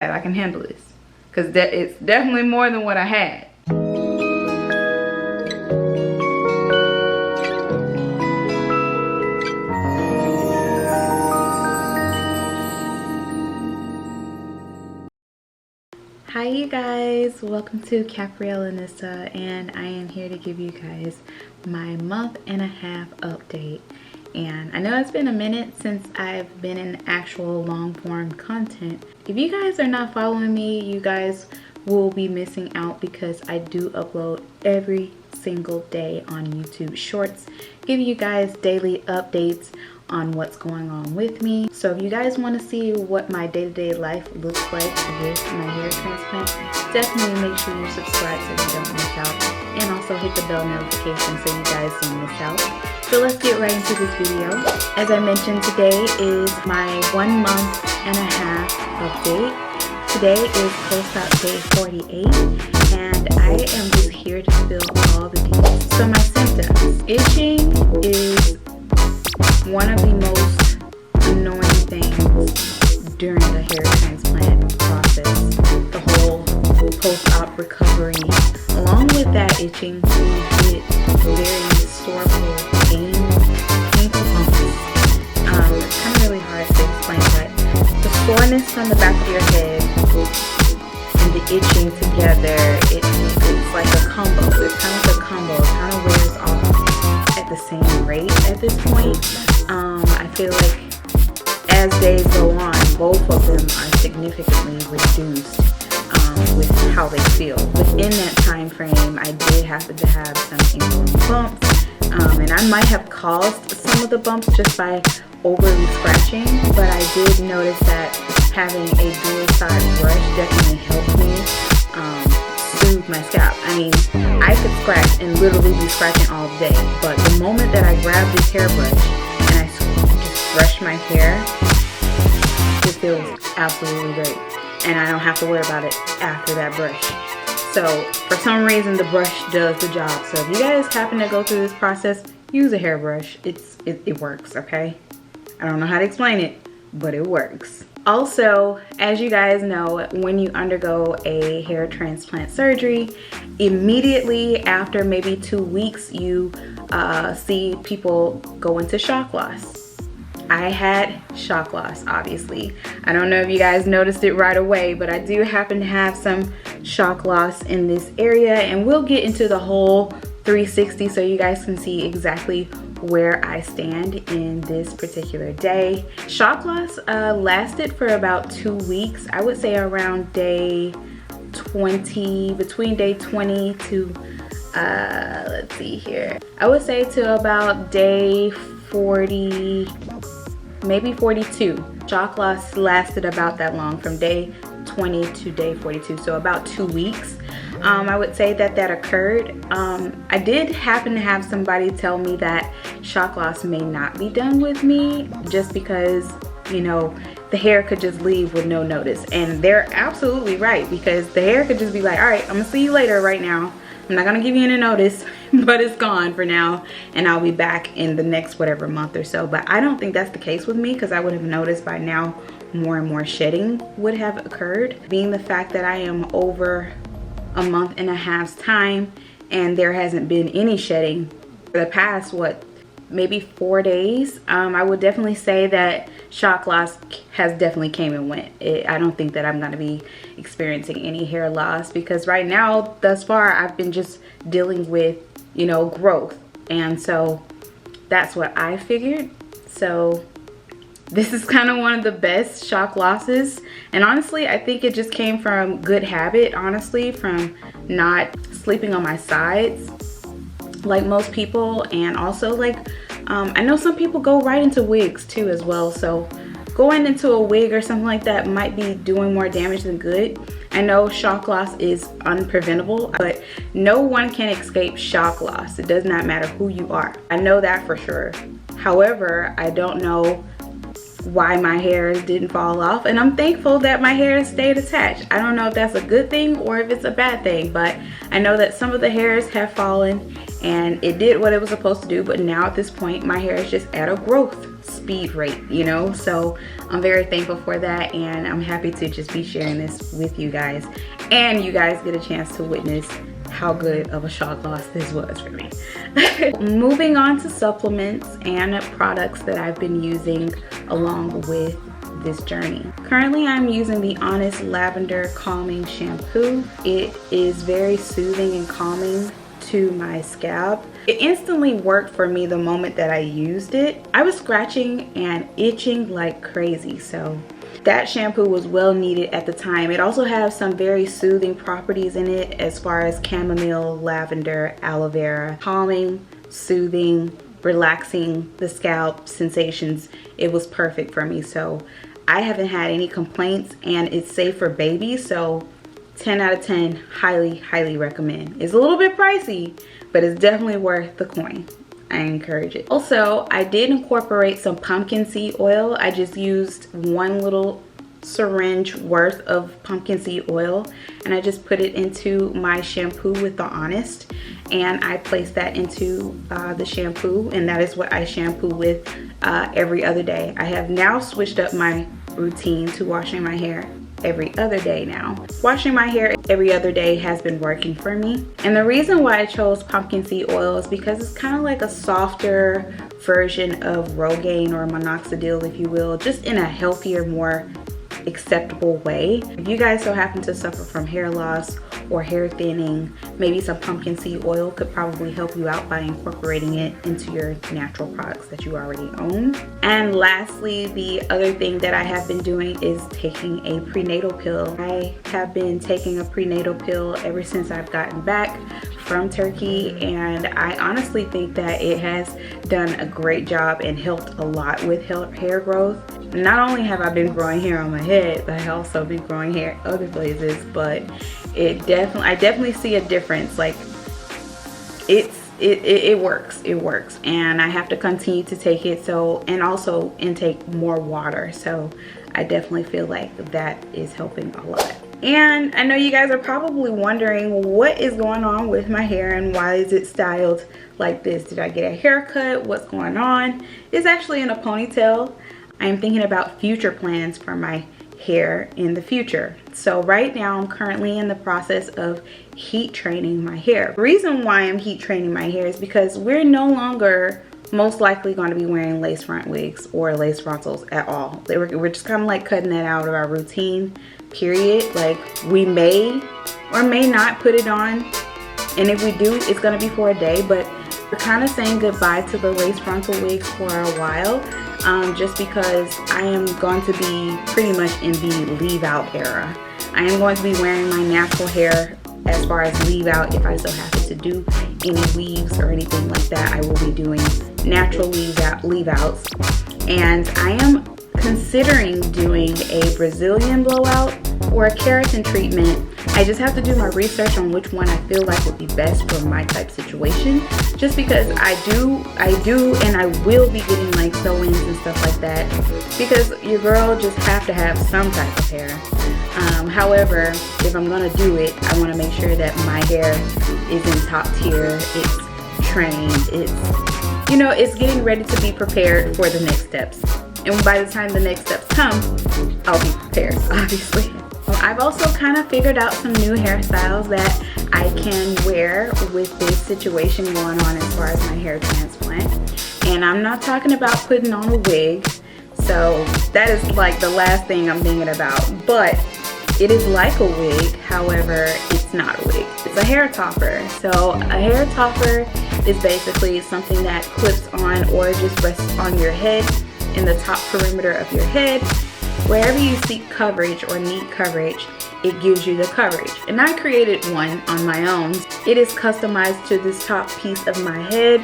I can handle this, because it's definitely more than what I had. Hi you guys, welcome to Caprielannissa, and I am here to give you guys my month-and-a-half update. And I know it's been a minute since I've been in actual long-form content. If you guys are not following me, you guys will be missing out because I do upload every single day on YouTube Shorts, give you guys daily updates on what's going on with me. So if you guys want to see what my day-to-day life looks like with my hair transplant, definitely make sure you subscribe so you don't miss out, and also hit the bell notification so you guys don't miss out. So let's get right into this video. As I mentioned, today is my 1 month and a half update. Today is post-op day 48, and I am just here to spill all the details. So my symptoms. Itching is one of the most annoying things during the hair transplant process. The whole post-op recovery. Along with that itching, you get very sorrowful pain, painful bumps. It's kind of really hard to explain, but the soreness on the back of your head and the itching together, it's like a combo. It's kind of like a combo. It kind of wears off at the same rate at this point. I feel like as days go on, both of them are significantly reduced with how they feel. Within that time frame, I did happen to have some incoming bumps, and I might have caused some of the bumps just by overly scratching, but I did notice that having a dual side brush definitely helped me soothe my scalp. I mean, I could scratch and literally be scratching all day, but the moment that I grab this hairbrush and I just brush my hair, it feels absolutely great, and I don't have to worry about it after that brush. So for some reason, the brush does the job. So if you guys happen to go through this process, use a hairbrush. It works, okay? I don't know how to explain it, but it works. Also, as you guys know, when you undergo a hair transplant surgery, immediately after maybe 2 weeks, you see people go into shock loss. I had shock loss, obviously. I don't know if you guys noticed it right away, but I do happen to have some shock loss in this area, and we'll get into the whole 360 so you guys can see exactly where I stand in this particular day. Shock loss lasted for about 2 weeks. I would say around day 20, between day 20 to, let's see here. I would say to about day 40, maybe 42. Shock loss lasted about that long, from day 20 to day 42, so about 2 weeks. I would say that occurred. I did happen to have somebody tell me that shock loss may not be done with me, just because, you know, the hair could just leave with no notice. And they're absolutely right, because the hair could just be like, all right, I'm gonna see you later right now. I'm not gonna give you any notice, but it's gone for now, and I'll be back in the next whatever month or so. But I don't think that's the case with me, because I would have noticed by now more and more shedding would have occurred. Being the fact that I am over a month and a half's time and there hasn't been any shedding for the past, what, maybe 4 days, I would definitely say that shock loss has definitely came and went. I don't think that I'm going to be experiencing any hair loss, because right now, thus far, I've been just dealing with, you know, growth. And so that's what I figured. So this is kind of one of the best shock losses. And honestly, I think it just came from good habit, honestly, from not sleeping on my sides like most people. And also, like, I know some people go right into wigs too as well. So going into a wig or something like that might be doing more damage than good. I know shock loss is unpreventable, but no one can escape shock loss. It does not matter who you are. I know that for sure. However, I don't know why my hairs didn't fall off, and I'm thankful that my hair stayed attached. I don't know if that's a good thing or if it's a bad thing, but I know that some of the hairs have fallen and it did what it was supposed to do, but now at this point my hair is just at a growth speed rate, you know. So I'm very thankful for that, and I'm happy to just be sharing this with you guys, and you guys get a chance to witness how good of a shock loss this was for me. Moving on to supplements and products that I've been using along with this journey. Currently I'm using the Honest Lavender Calming Shampoo. It is very soothing and calming to my scalp. It instantly worked for me the moment that I used it. I was scratching and itching like crazy, so that shampoo was well needed at the time. It also has some very soothing properties in it as far as chamomile, lavender, aloe vera, calming, soothing, relaxing the scalp sensations. It was perfect for me, so I haven't had any complaints, and it's safe for babies, so 10 out of 10, highly recommend. It's a little bit pricey, but it's definitely worth the coin. I encourage it. Also, I did incorporate some pumpkin seed oil. I just used one little syringe worth of pumpkin seed oil, and I just put it into my shampoo with the Honest, and I placed that into the shampoo, and that is what I shampoo with every other day. I have now switched up my routine to washing my hair every other day now. Washing my hair every other day has been working for me, and the reason why I chose pumpkin seed oil is because it's kind of like a softer version of Rogaine or minoxidil, if you will, just in a healthier, more acceptable way. If you guys so happen to suffer from hair loss or hair thinning, maybe some pumpkin seed oil could probably help you out by incorporating it into your natural products that you already own. And lastly, the other thing that I have been doing is taking a prenatal pill. I have been taking a prenatal pill ever since I've gotten back from Turkey, and I honestly think that it has done a great job and helped a lot with hair growth. Not only have I been growing hair on my head, but I also been growing hair other places, but I definitely see a difference. Like it works, and I have to continue to take it, so, and also intake more water, so I definitely feel like that is helping a lot. And I know you guys are probably wondering what is going on with my hair and why is it styled like this. Did I get a haircut? What's going on? It's actually in a ponytail. I am thinking about future plans for my hair in the future. So right now I'm currently in the process of heat training my hair. The reason why I'm heat training my hair is because we're no longer most likely going to be wearing lace front wigs or lace frontals at all. We're just kind of like cutting that out of our routine, period. Like, we may or may not put it on, and if we do, it's going to be for a day, but we're kind of saying goodbye to the lace frontal wigs for a while. Just because I am going to be pretty much in the leave out era. I am going to be wearing my natural hair as far as leave out. If I so happen to do any weaves or anything like that, I will be doing natural leave outs. And I am considering doing a Brazilian blowout or a keratin treatment. I just have to do my research on which one I feel like would be best for my type situation, just because I do and I will be getting like sew-ins and stuff like that, because your girl just have to have some type of hair. However, if I'm gonna do it, I want to make sure that my hair is in top tier, it's trained, it's, you know, it's getting ready to be prepared for the next steps. And by the time the next steps come, I'll be prepared, obviously. I've also kind of figured out some new hairstyles that I can wear with this situation going on as far as my hair transplant. And I'm not talking about putting on a wig, so that is like the last thing I'm thinking about. But it is like a wig, however, it's not a wig. It's a hair topper. So a hair topper is basically something that clips on or just rests on your head, in the top perimeter of your head. Wherever you seek coverage or need coverage, it gives you the coverage. And I created one on my own. It is customized to this top piece of my head,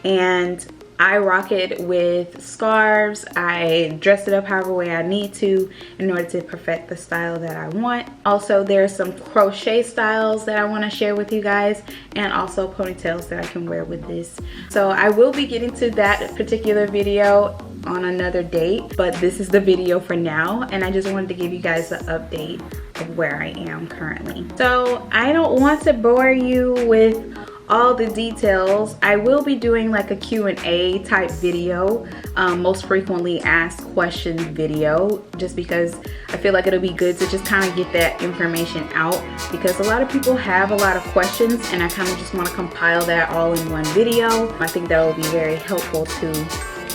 and I rock it with scarves. I dress it up however way I need to in order to perfect the style that I want. Also, there's some crochet styles that I want to share with you guys, and also ponytails that I can wear with this. So I will be getting to that particular video on another date, but this is the video for now, and I just wanted to give you guys an update of where I am currently. So I don't want to bore you with all the details. I will be doing like a Q&A type video, most frequently asked questions video, just because I feel like it'll be good to just kind of get that information out, because a lot of people have a lot of questions and I kind of just want to compile that all in one video. I think that will be very helpful to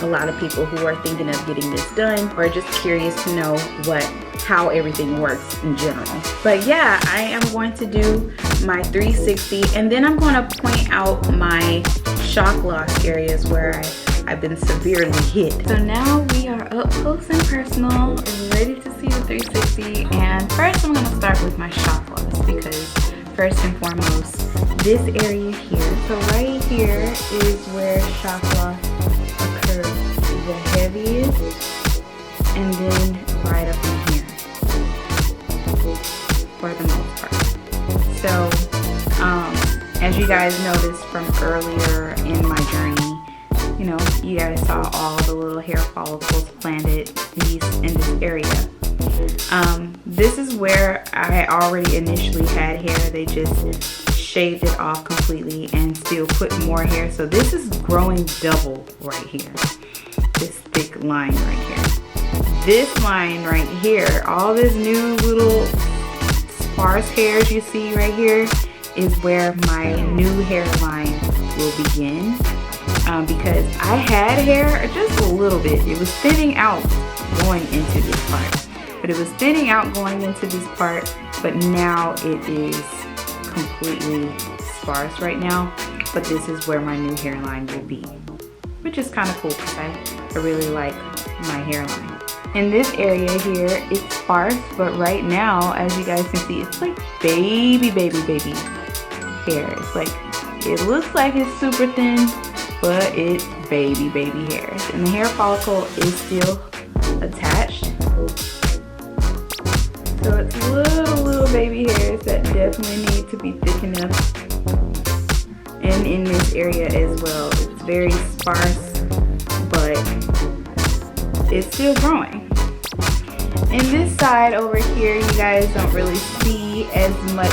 a lot of people who are thinking of getting this done or just curious to know how everything works in general. But yeah, I am going to do my 360, and then I'm going to point out my shock loss areas where I've been severely hit. So now we are up close and personal, ready to see the 360. And first I'm going to start with my shock loss, because first and foremost, this area here. So right here is where shock loss occurs the heaviest, and then right up in here for the most part. So as you guys noticed from earlier in my journey, you know, you guys saw all the little hair follicles planted in this area. This is where I already initially had hair. They just shaved it off completely and still put more hair. So this is growing double right here. This thick line right here. This line right here, all this new little sparse hairs you see right here is where my new hairline will begin. Because I had hair just a little bit. It was thinning out going into this part. But it was thinning out going into this part, but now it is completely sparse right now. But this is where my new hairline will be, which is kind of cool because I really like my hairline. In this area here, it's sparse, but right now, as you guys can see, it's like baby hair. It's like, it looks like it's super thin, but it's baby hairs. And the hair follicle is still attached. So it's little baby hairs that definitely need to be thickened up. And in this area as well, it's very sparse, but it's still growing. In this side over here, you guys don't really see as much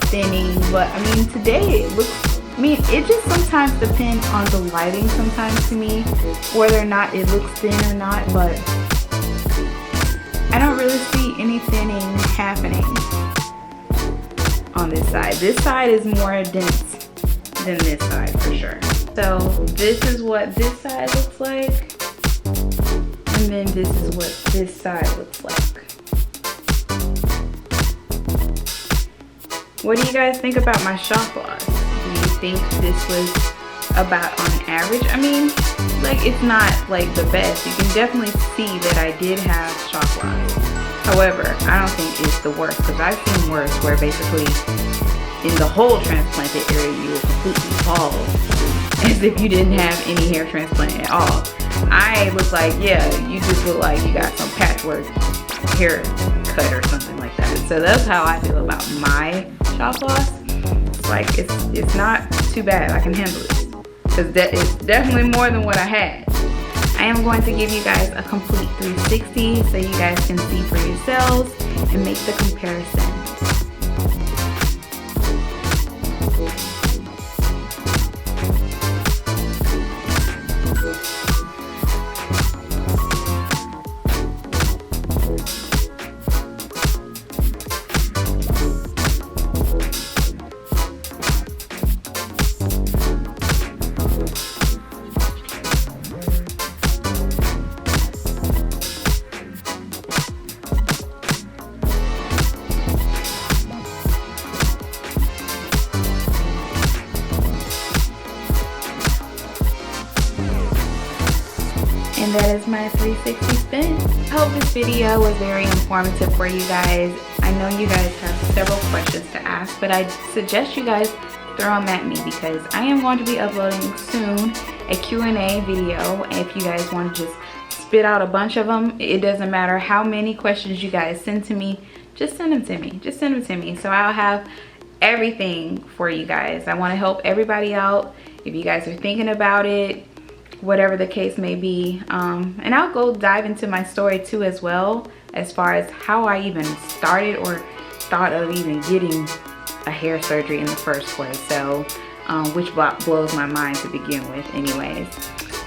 thinning, but I mean, today it looks, it just sometimes depends on the lighting sometimes to me, whether or not it looks thin or not, but I don't really see any thinning happening on this side. This side is more dense than this side for sure. So this is what this side looks like. And then this is what this side looks like. What do you guys think about my shock loss? Do you think this was about on average? I mean, like, it's not like the best. You can definitely see that I did have shock loss. However, I don't think it's the worst, because I've seen worse where basically in the whole transplanted area you will completely bald as if you didn't have any hair transplant at all. I look like, yeah, you just look like you got some patchwork haircut or something like that. So that's how I feel about my shock loss. It's like, it's not too bad. I can handle it, because it's definitely more than what I had. I am going to give you guys a complete 360 so you guys can see for yourselves and make the comparison. And that is my 360 spin. I hope this video was very informative for you guys. I know you guys have several questions to ask, but I suggest you guys throw them at me, because I am going to be uploading soon a Q&A video. If you guys want to just spit out a bunch of them, it doesn't matter how many questions you guys send to me, just send them to me. Just send them to me, so I'll have everything for you guys. I want to help everybody out. If you guys are thinking about it, whatever the case may be. And I'll go dive into my story too as well, as far as how I even started or thought of even getting a hair surgery in the first place. So which blows my mind to begin with anyways.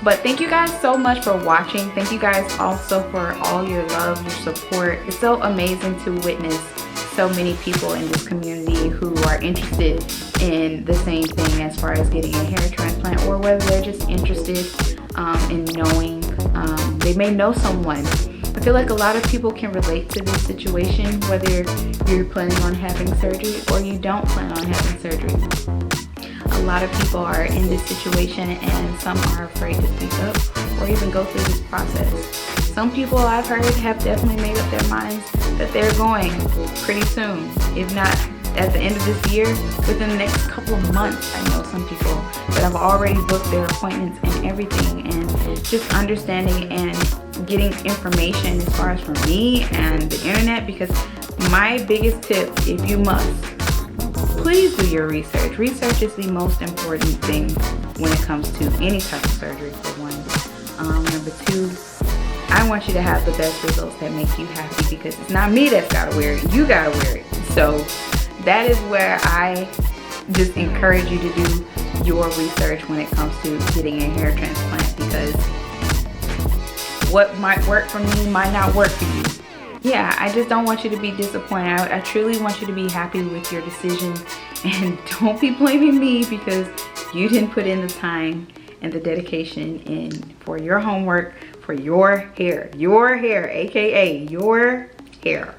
But thank you guys so much for watching. Thank you guys also for all your love, your support. It's so amazing to witness so many people in this community who are interested in the same thing as far as getting a hair transplant, or whether they're just interested in knowing, they may know someone. I feel like a lot of people can relate to this situation, whether you're planning on having surgery or you don't plan on having surgery. A lot of people are in this situation and some are afraid to speak up or even go through this process. Some people I've heard have definitely made up their minds that they're going pretty soon, if not at the end of this year, within the next couple of months. I know some people that have already booked their appointments and everything, and just understanding and getting information as far as from me and the internet, because my biggest tip, if you must, please do your research. Research is the most important thing when it comes to any type of surgery, for one. Number two, I want you to have the best results that make you happy, because it's not me that's gotta wear it, you gotta wear it. So that is where I just encourage you to do your research when it comes to getting a hair transplant, because what might work for me might not work for you. Yeah, I just don't want you to be disappointed. I truly want you to be happy with your decision, and don't be blaming me because you didn't put in the time and the dedication in for your homework, for your hair, aka your hair.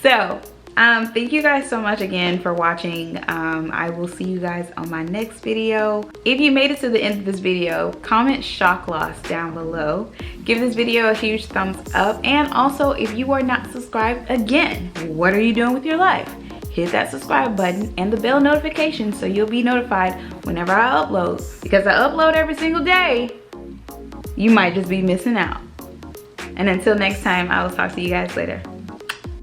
So thank you guys so much again for watching. I will see you guys on my next video. If you made it to the end of this video, comment shock loss down below. Give this video a huge thumbs up, and also if you are not subscribed, again, what are you doing with your life? Hit that subscribe button and the bell notification so you'll be notified whenever I upload, because I upload every single day. You might just be missing out. And until next time, I will talk to you guys later.